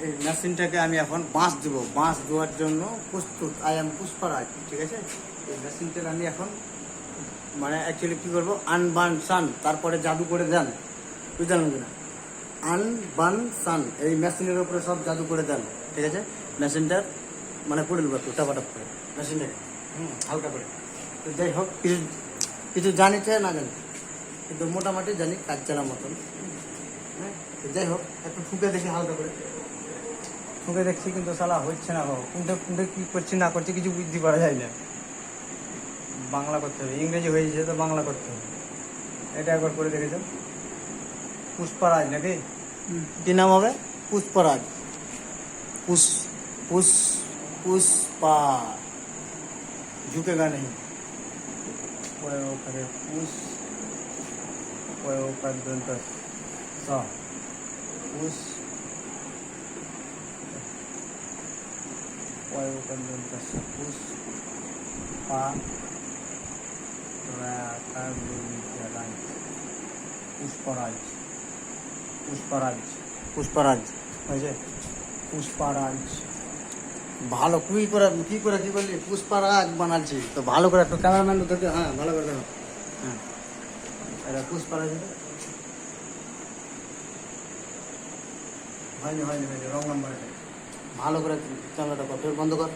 এই মেশিনটাকে আমি এখন বাঁশ দেবো, বাঁশ দেওয়ার জন্য প্রস্তুত। আই এম পুষ্পারাজ, ঠিক আছে। এই মেশিনটার আমি এখন মানে অ্যাকচুয়ালি কী করবো, আনবান সান, তারপরে জাদু করে দেন, বুঝলেন না? আনবান সান, এই মেশিনের উপরে সব জাদু করে দেন, ঠিক আছে। মেশিনটার মানে করে দেবো একটু টাপাটাপ করে মেশিনটাকে, হালকা করে। তো যাই হোক, কিছু কিছু জানি চাই না জানি, কিন্তু মোটামুটি জানি কাজ চালার মতন। হ্যাঁ, তো যাই হোক, একটু ঠুকে দেখি হালকা করে, ঠুকে দেখছি, কিন্তু সালা হচ্ছে না। কোনটা কোনটা কী করছি না করছি কিছু বুঝতে পারা যায় না। বাংলা করতে হবে, ইংরেজি হয়ে যাচ্ছে তো বাংলা করতে হবে। এটা একবার করে দেখেছো? পুষ্পারাজ নাকি কি নাম হবে? পুষ্পারাজ, पुष पुष पुष्पा, झुकेगा नहीं। करे पुष का दंत स पुष का दंत स पुष्पा पुष्पराज पुष्पराज पुष्पराज হয়েছে পুষ্পারাজ। ভালো কী করে কী করে কী বললি, পুষ্পারাজ বানাচ্ছি তো ভালো করে একটু ক্যামেরাম্যান ধরতে, হ্যাঁ ভালো করে দেখো, হ্যাঁ এটা পুষ্পারাজ। হয়নি হয়নি হয়নি, রং নাম্বার। ভালো করে ক্যামেরাটা কর, ফের বন্ধ কর।